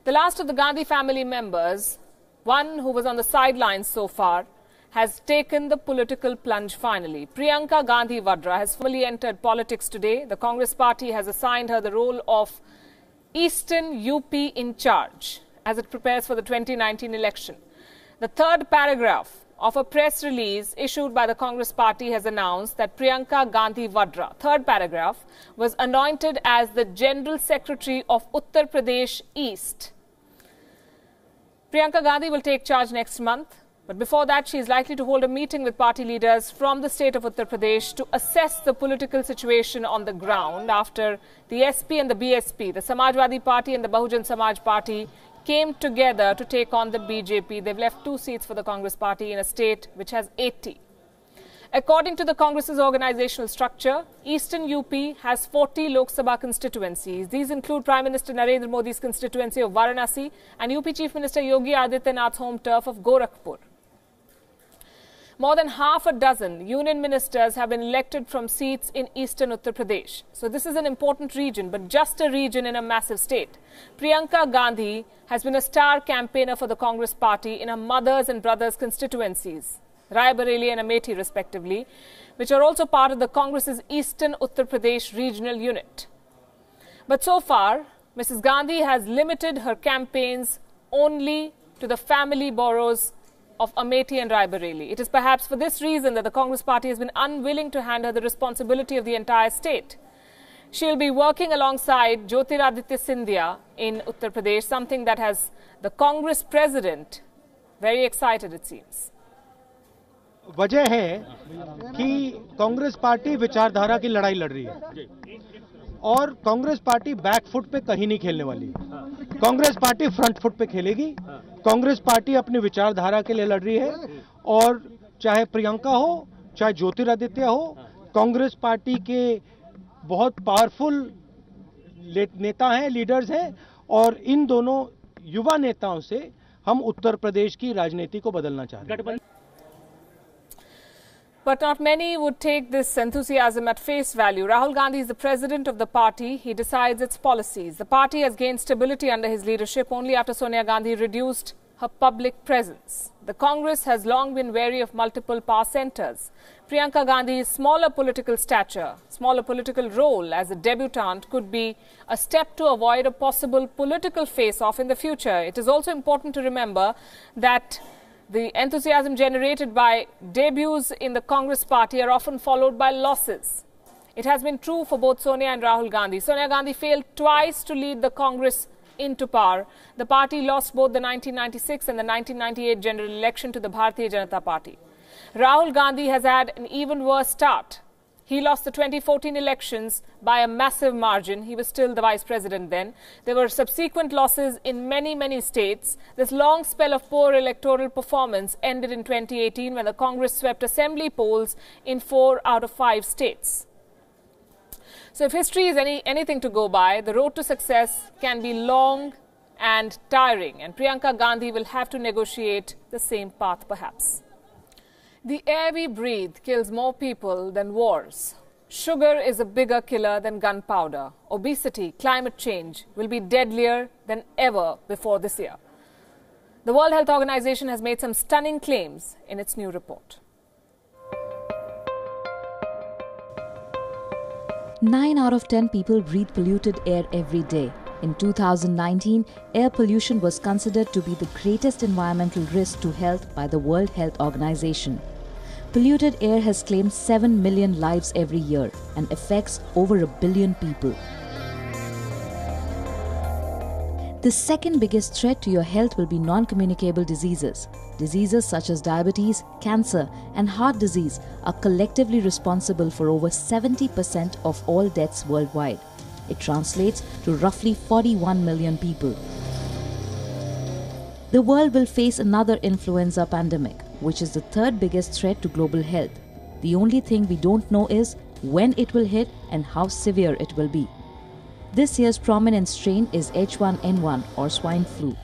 The last of the Gandhi family members, one who was on the sidelines so far, has taken the political plunge finally. Priyanka Gandhi Vadra has fully entered politics today. The Congress party has assigned her the role of Eastern UP in charge as it prepares for the 2019 election. The third paragraph of a press release issued by the Congress party has announced that Priyanka Gandhi Vadra, third paragraph, was anointed as the General Secretary of Uttar Pradesh East. Priyanka Gandhi will take charge next month, but before that she is likely to hold a meeting with party leaders from the state of Uttar Pradesh to assess the political situation on the ground after the SP and the BSP, the Samajwadi Party and the Bahujan Samaj Party, came together to take on the BJP. They've left 2 seats for the Congress party in a state which has 80. According to the Congress's organizational structure, Eastern UP has 40 Lok Sabha constituencies. These include Prime Minister Narendra Modi's constituency of Varanasi and UP Chief Minister Yogi Adityanath's home turf of Gorakhpur. More than half a dozen union ministers have been elected from seats in eastern Uttar Pradesh. So this is an important region, but just a region in a massive state. Priyanka Gandhi has been a star campaigner for the Congress party in her mother's and brother's constituencies, Rai Bareli and Amethi respectively, which are also part of the Congress's Eastern Uttar Pradesh regional unit. But so far, Mrs. Gandhi has limited her campaigns only to the family boroughs of Amethi and Rai Bareli. It is perhaps for this reason that the Congress party has been unwilling to hand her the responsibility of the entire state. She will be working alongside Jyotiraditya Scindia in Uttar Pradesh, something that has the Congress president very excited, it seems. वजह है कि Congress party विचारधारा की लड़ाई लड़ रही है और कांग्रेस पार्टी बैक फुट पे कहीं नहीं खेलने वाली। कांग्रेस पार्टी फ्रंट फुट पे खेलेगी। कांग्रेस पार्टी अपनी विचारधारा के लिए लड़ रही है और चाहे प्रियंका हो चाहे ज्योतिरादित्य हो, कांग्रेस पार्टी के बहुत पावरफुल नेता हैं, लीडर्स हैं और इन दोनों युवा नेताओं से हम उत्तर प्रदेश की राजनीति को बदलना चाहते हैं। But not many would take this enthusiasm at face value. Rahul Gandhi is the president of the party. He decides its policies. The party has gained stability under his leadership only after Sonia Gandhi reduced her public presence. The Congress has long been wary of multiple power centres. Priyanka Gandhi's smaller political stature, smaller political role as a debutante could be a step to avoid a possible political face-off in the future. It is also important to remember that the enthusiasm generated by debuts in the Congress party are often followed by losses. It has been true for both Sonia and Rahul Gandhi. Sonia Gandhi failed twice to lead the Congress into power. The party lost both the 1996 and the 1998 general election to the Bharatiya Janata Party. Rahul Gandhi has had an even worse start. He lost the 2014 elections by a massive margin. He was still the vice president then. There were subsequent losses in many states. This long spell of poor electoral performance ended in 2018 when the Congress swept assembly polls in 4 out of 5 states. So if history is anything to go by, the road to success can be long and tiring, and Priyanka Gandhi will have to negotiate the same path perhaps. The air we breathe kills more people than wars. Sugar is a bigger killer than gunpowder. Obesity, climate change will be deadlier than ever before this year. The World Health Organization has made some stunning claims in its new report. 9 out of 10 people breathe polluted air every day. In 2019, air pollution was considered to be the greatest environmental risk to health by the World Health Organization. Polluted air has claimed 7 million lives every year and affects over 1 billion people. The second biggest threat to your health will be non-communicable diseases. Diseases such as diabetes, cancer and heart disease are collectively responsible for over 70% of all deaths worldwide. It translates to roughly 41 million people. The world will face another influenza pandemic, which is the third biggest threat to global health. The only thing we don't know is when it will hit and how severe it will be. This year's prominent strain is H1N1 or swine flu.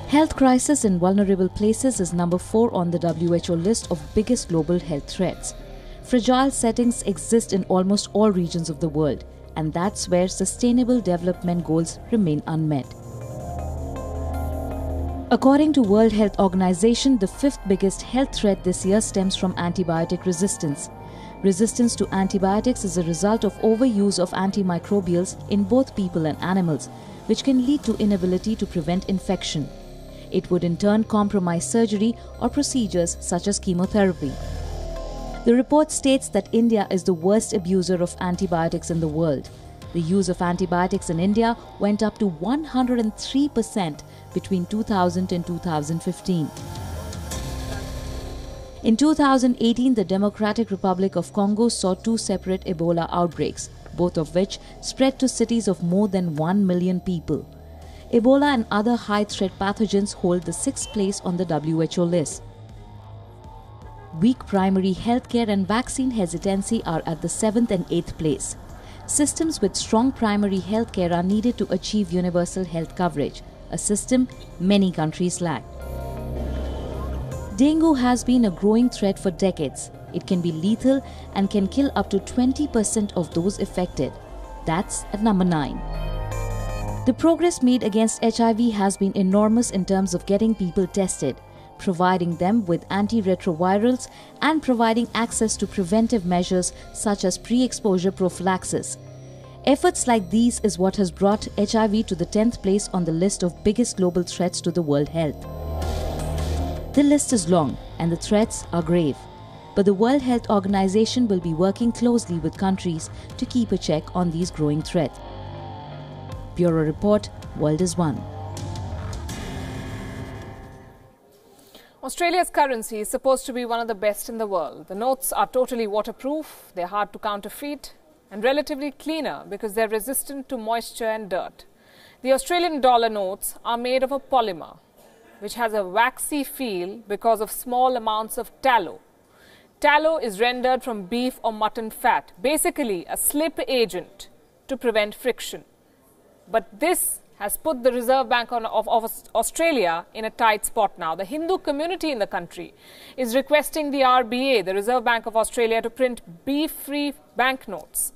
Health crisis in vulnerable places is number 4 on the WHO list of biggest global health threats. Fragile settings exist in almost all regions of the world, and that's where sustainable development goals remain unmet. According to World Health Organization, the fifth biggest health threat this year stems from antibiotic resistance. Resistance to antibiotics is a result of overuse of antimicrobials in both people and animals, which can lead to inability to prevent infection. It would in turn compromise surgery or procedures such as chemotherapy. The report states that India is the worst abuser of antibiotics in the world. The use of antibiotics in India went up to 103% between 2000 and 2015. In 2018, the Democratic Republic of Congo saw two separate Ebola outbreaks, both of which spread to cities of more than 1 million people. Ebola and other high-threat pathogens hold the 6th place on the WHO list. Weak primary healthcare and vaccine hesitancy are at the 7th and 8th place. Systems with strong primary healthcare are needed to achieve universal health coverage, a system many countries lack. Dengue has been a growing threat for decades. It can be lethal and can kill up to 20% of those affected. That's at number 9. The progress made against HIV has been enormous in terms of getting people tested, providing them with antiretrovirals and providing access to preventive measures such as pre-exposure prophylaxis. Efforts like these is what has brought HIV to the 10th place on the list of biggest global threats to the world health. The list is long and the threats are grave, but the World Health Organization will be working closely with countries to keep a check on these growing threats. Bureau Report, World is One. Australia's currency is supposed to be one of the best in the world. The notes are totally waterproof, they're hard to counterfeit, and relatively cleaner because they're resistant to moisture and dirt. The Australian dollar notes are made of a polymer, which has a waxy feel because of small amounts of tallow. Tallow is rendered from beef or mutton fat, basically a slip agent to prevent friction. But this has put the Reserve Bank of Australia in a tight spot now. The Hindu community in the country is requesting the RBA, the Reserve Bank of Australia, to print beef-free banknotes.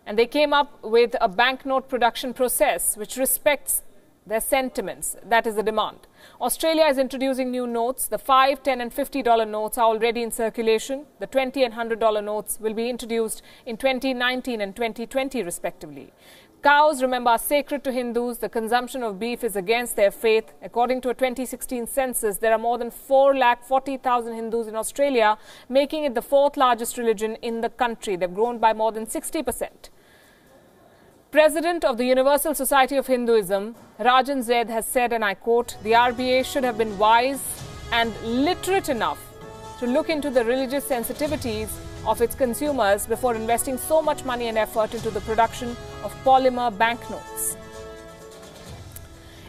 And they came up with a banknote production process which respects their sentiments. That is the demand. Australia is introducing new notes. The $5, $10 and $50 notes are already in circulation. The $20 and $100 notes will be introduced in 2019 and 2020 respectively. Cows, remember, are sacred to Hindus. The consumption of beef is against their faith. According to a 2016 census, there are more than 440,000 Hindus in Australia, making it the 4th largest religion in the country. They've grown by more than 60%. President of the Universal Society of Hinduism, Rajan Zaid, has said, and I quote, "The RBA should have been wise and literate enough to look into the religious sensitivities of its consumers before investing so much money and effort into the production of polymer banknotes."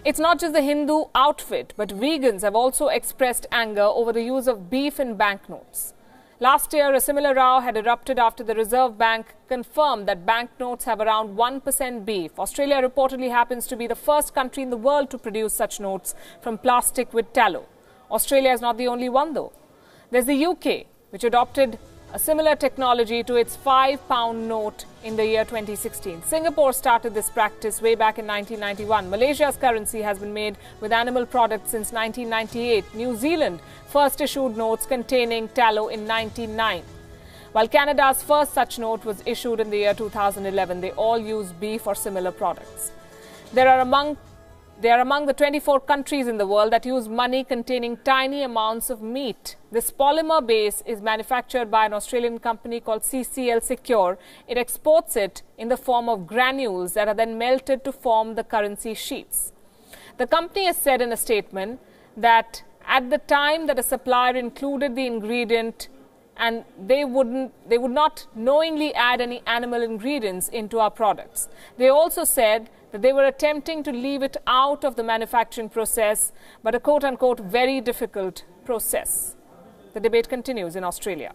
It's not just the Hindu outfit, but vegans have also expressed anger over the use of beef in banknotes. Last year, a similar row had erupted after the Reserve Bank confirmed that banknotes have around 1% beef. Australia reportedly happens to be the first country in the world to produce such notes from plastic with tallow. Australia is not the only one, though. There's the UK, which adopted a similar technology to its £5 note in the year 2016. Singapore started this practice way back in 1991. Malaysia's currency has been made with animal products since 1998. New Zealand first issued notes containing tallow in 1999. While Canada's first such note was issued in the year 2011, they all use beef or similar products. They are among the 24 countries in the world that use money containing tiny amounts of meat. This polymer base is manufactured by an Australian company called CCL Secure. It exports it in the form of granules that are then melted to form the currency sheets. The company has said in a statement that at the time that a supplier included the ingredient, and they would not knowingly add any animal ingredients into our products. They also said that they were attempting to leave it out of the manufacturing process, but a quote-unquote very difficult process. The debate continues in Australia.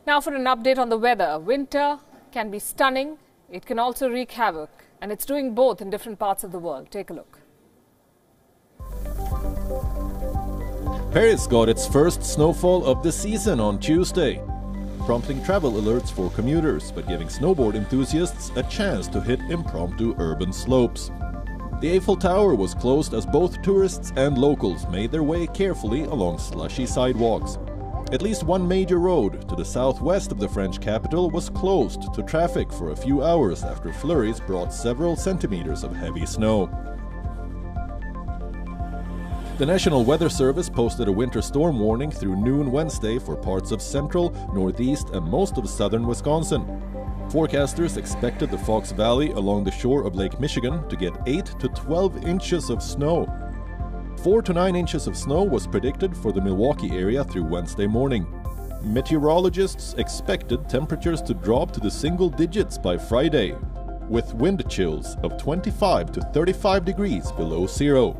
Now for an update on the weather. Winter can be stunning, it can also wreak havoc, and it's doing both in different parts of the world. Take a look. Paris got its first snowfall of the season on Tuesday, prompting travel alerts for commuters, but giving snowboard enthusiasts a chance to hit impromptu urban slopes. The Eiffel Tower was closed as both tourists and locals made their way carefully along slushy sidewalks. At least one major road to the southwest of the French capital was closed to traffic for a few hours after flurries brought several centimeters of heavy snow. The National Weather Service posted a winter storm warning through noon Wednesday for parts of central, northeast, and most of southern Wisconsin. Forecasters expected the Fox Valley along the shore of Lake Michigan to get 8 to 12 inches of snow. 4 to 9 inches of snow was predicted for the Milwaukee area through Wednesday morning. Meteorologists expected temperatures to drop to the single digits by Friday, with wind chills of 25 to 35 degrees below zero.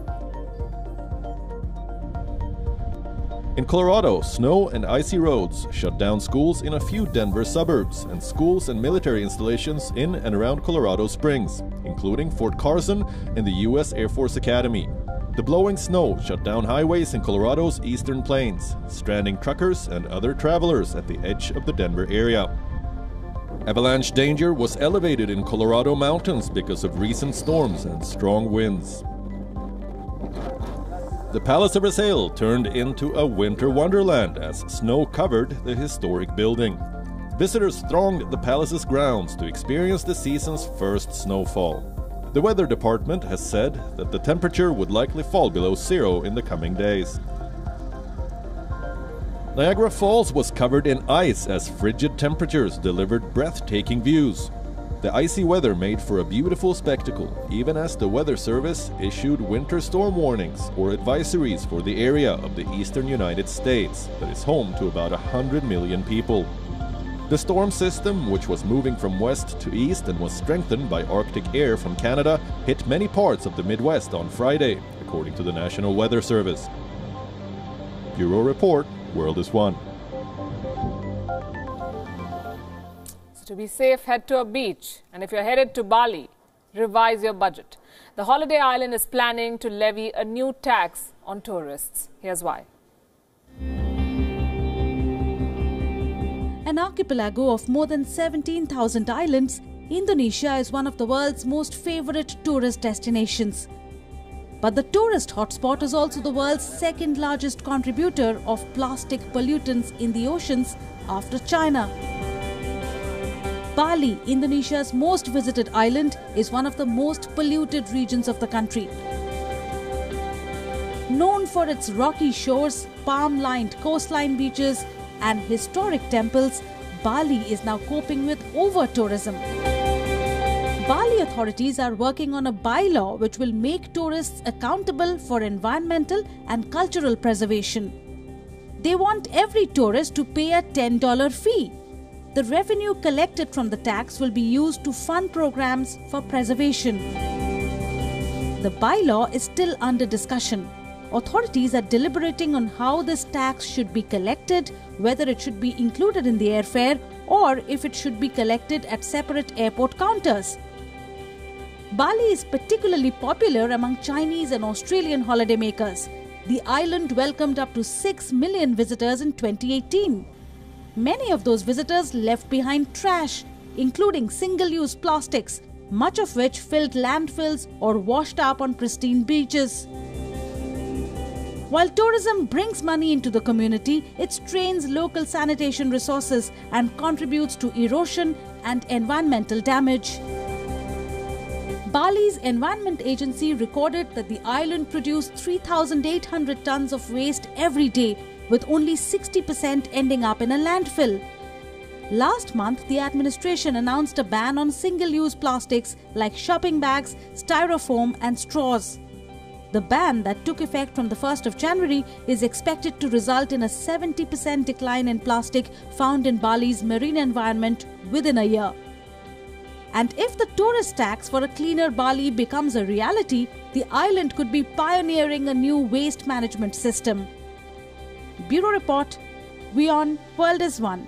In Colorado, snow and icy roads shut down schools in a few Denver suburbs and schools and military installations in and around Colorado Springs, including Fort Carson and the U.S. Air Force Academy. The blowing snow shut down highways in Colorado's eastern plains, stranding truckers and other travelers at the edge of the Denver area. Avalanche danger was elevated in Colorado mountains because of recent storms and strong winds. The Palace of Versailles turned into a winter wonderland as snow covered the historic building. Visitors thronged the palace's grounds to experience the season's first snowfall. The weather department has said that the temperature would likely fall below zero in the coming days. Niagara Falls was covered in ice as frigid temperatures delivered breathtaking views. The icy weather made for a beautiful spectacle, even as the Weather Service issued winter storm warnings or advisories for the area of the eastern United States that is home to about 100 million people. The storm system, which was moving from west to east and was strengthened by Arctic air from Canada, hit many parts of the Midwest on Friday, according to the National Weather Service. Bureau Report, World is One. To be safe, head to a beach. And if you're headed to Bali, revise your budget. The holiday island is planning to levy a new tax on tourists. Here's why. An archipelago of more than 17,000 islands, Indonesia is one of the world's most favorite tourist destinations. But the tourist hotspot is also the world's second largest contributor of plastic pollutants in the oceans after China. Bali, Indonesia's most visited island, is one of the most polluted regions of the country. Known for its rocky shores, palm-lined coastline beaches and historic temples, Bali is now coping with over-tourism. Bali authorities are working on a bylaw which will make tourists accountable for environmental and cultural preservation. They want every tourist to pay a $10 fee. The revenue collected from the tax will be used to fund programs for preservation. The bylaw is still under discussion. Authorities are deliberating on how this tax should be collected, whether it should be included in the airfare or if it should be collected at separate airport counters. Bali is particularly popular among Chinese and Australian holidaymakers. The island welcomed up to 6 million visitors in 2018. Many of those visitors left behind trash, including single-use plastics, much of which filled landfills or washed up on pristine beaches. While tourism brings money into the community, it strains local sanitation resources and contributes to erosion and environmental damage. Bali's Environment Agency recorded that the island produced 3,800 tons of waste every day, with only 60% ending up in a landfill. Last month, the administration announced a ban on single-use plastics like shopping bags, styrofoam and straws. The ban that took effect from the 1st of January is expected to result in a 70% decline in plastic found in Bali's marine environment within a year. And if the tourist tax for a cleaner Bali becomes a reality, the island could be pioneering a new waste management system. Bureau Report, Wion, World is One.